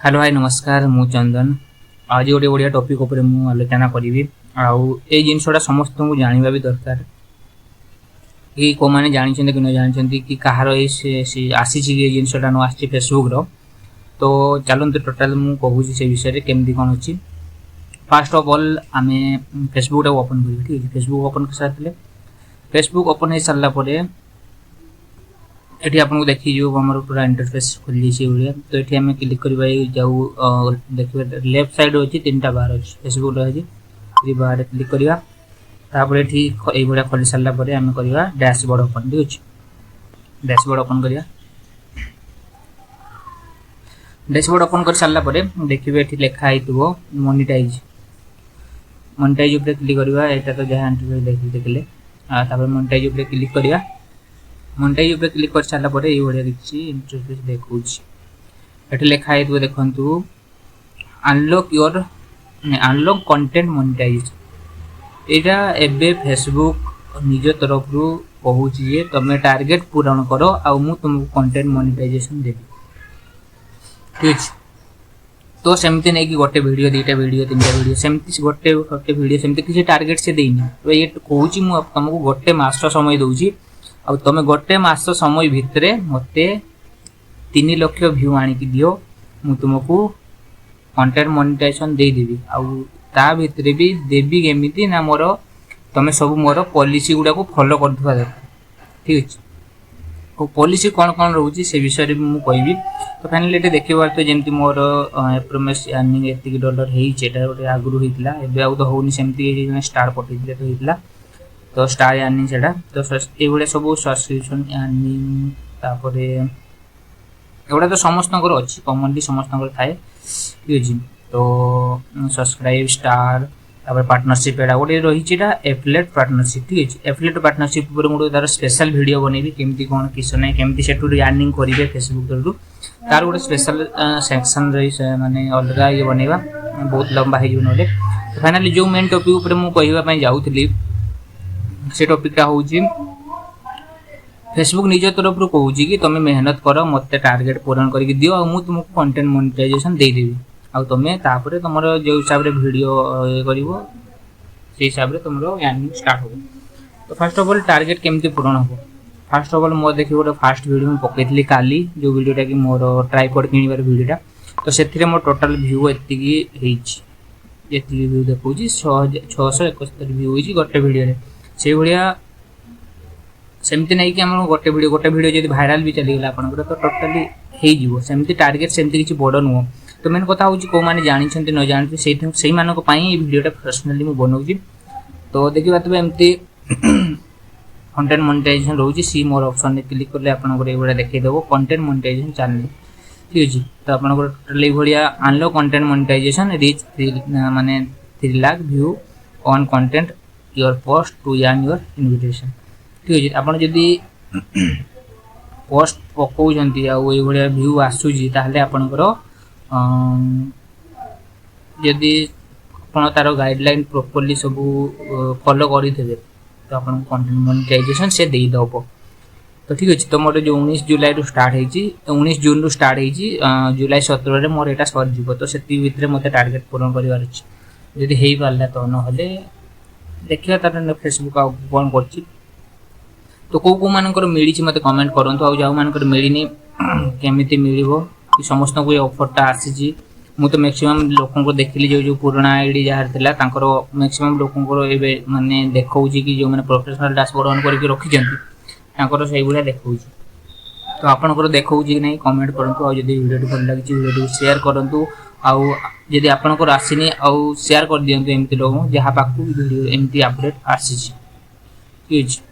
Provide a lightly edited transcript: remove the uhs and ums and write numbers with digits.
Hello hi नमस्कार मु चंदन आज गोटे बढ़िया टॉपिक उपर मु आलोचना करी आउ ए जिनसटा समस्त को जानवा भी दरकार कि को मैंने जानी कि न जानी कि कहार आसी जिनसटा न आसी फेसबुक रो तो चलते टोटाल मु कहूँ से विषय केमती कौन अच्छी फास्ट ऑफ ऑल आम फेसबुक ओपन कर ठीक है फेसबुक ओपन कर सारे फेसबुक ओपन हो सारापर ये आपको देखी जो आम पूरा इंटरफेस खोल भाया तो ये आम क्लिक करवा जाऊ देखिए लेफ्ट साइड अच्छी 3टा बार अच्छी फेसबुक रही बार क्लिक करवा ये भाया खोली सारापर आम करवा डैशबोर्ड ओपन ठीक अच्छे डैशबोर्ड ओपन करवा डैशबोर्ड ओपन कर सारापर देखिए ये लिखाई थो मोनिटाइज क्लिक करवा यहाँ तो जहाँ देखिले मोनिटाइज क्लिक करवा मोनिटाइज क्लिक कर सारापर ये भाया किसी इंटरफेस देखा ये लिखाई थो देखु अनलॉक कंटेंट मोनिटाइज यहाँ एबे फेसबुक निज तरफ कहूँ जे तुम टार्गेट पूरण कर आउ तुमको कंटेंट मोनिटाइजेशन देवी ठीक है तो सेमती नहीं कि गोटे वीडियो 2टा वीडियो 3टा वीडियो सेमती गोटे वीडियो सेमती किसी टार्गेट से देनी तो ये कहूँ तुमको गोटे मास समय दूसरी आ तुम गोटे मास समय भितर मत 3 लाख व्यू आणिक दियो मु तुमको कंटेंट मोनेटाइजेशन देदेवी आ भितर भी देवी केमी ना मोर तुम सब मोर पॉलिसी गुड़ा को फॉलो कर दरकार ठीक अच्छे तो पॉलिसी कौन कौन रोचे से विषय भी मुझे कहि तो फाइनली ये देखा तो जमी मोर एप्रोमेस अर्निंग एतिक डॉलर होता गोटे आगुरी होता है आउ तो होनी सेमती स्टार पठे तो होता तो स्टार अर्निंग से तो ये सब सब्सक्रिप्शन अर्निंग तापर एगुड़ा तो समस्त अच्छी कमनली समस्त थाए ठीक अच्छे तो सब्सक्राइब स्टार तापर पार्टनरशिप एटा गोटे रही एफिलिएट पार्टनरशिप ठीक अच्छे एफिलिएट पार्टनरशिप पर गोटे तार स्पेशल वीडियो बनैबी केमती कौन किस ना केमती से अर्निंग करेंगे फेसबुक तरफ तार गोटे स्पेशल सेक्शन रही माने अलग ये बनैबा बहुत लंबा हो ना फाइनाली जो मेन टॉपिक उपर मु कहवाई जाऊँगी से टॉपिकटा हूँ फेसबुक निज तरफ कहूँ कि तुम मेहनत कर मत टार्गेट पूरण करके दियो आ तुमको कंटेंट मोनेटाइजेशन देदेवी आ तुम तापर तुम जो हिसाब से वीडियो से हिसाब से तुम अर्निंग स्टार्ट हो तो फर्स्ट ऑफ ऑल टार्गेट केमती पूरण हम फर्स्ट ऑफ ऑल मोर देखिए गोटे फास्ट वीडियो मुझे पकई काली जो वीडियोटा कि मोर ट्राइपॉड किणवार वीडियोटा तो से मोर टोटाल व्यू एतिकी व्यू देखा 671 व्यू हो गोटे वीडियो से भाया सेमती नहीं कि आम गोटे वीडियो जब भाइराल भी चलीगला आपंकर तो टोटाली होमती टार्गेट सेमती किसी बड़ नुह तो मेन कथा हूँ कौ मैंने जानते न जानते से वीडियोटा पर्सनाली मुझे बनाऊँगी तो देखा तुम एमती कंटेंट मोनेटाइजेशन रोचे सी मोर ऑप्शन में क्लिक कले आपड़ा देखईदेव कंटेंट मोनेटाइजेशन चैनल ठीक अच्छे तो आप टोटाल भाया आनलो कंटेंट मोनेटाइजेशन रीच माने 3 lakh view on content your post to earn your invitation ठीक अच्छे आपड़ जदि पोस्ट पकाउंट ये भाया व्यू आसूसी आपणकर जदि आप तार गाइडलाइन प्रॉपर्ली सब फॉलो करते तो आप कंटेंट मोनेटाइजेशन से देदेव तो ठीक अच्छे तो मोर जो 19 जुलाई रू स्टार्ट होती 19 जून रू स्टार्ट होती जुलाई 17 मोर यहाँ सरीज तो से भितर मत टार्गेट पूरण कर जदि हो पारा तो ना देखिए तार फेसबुक आ कौन कर तो कौ मानकर मिली मत कमेंट करूँ आ जो मानकर मिलनी केमी मिल कि समस्त को ये ऑफरटा आसी मु तो मैक्सिमम लोक देखिली जो पुराना आईडी जहाँ था मैक्सिमम लोक माने देखा कि जो मैंने प्रोफेशनल डैशबोर्ड ऑन करके रखिंट से भाया देखा तो आपंकर देखा कि नहीं कमेंट करूँ आ वीडियो भल लगी वीडियो शेयर करूँ आदि आपंकर आसनी आउ शेयर कर दिंतु एमती लोग जहाँ पाक वीडियो एमती अपडेट आसी ठीक है।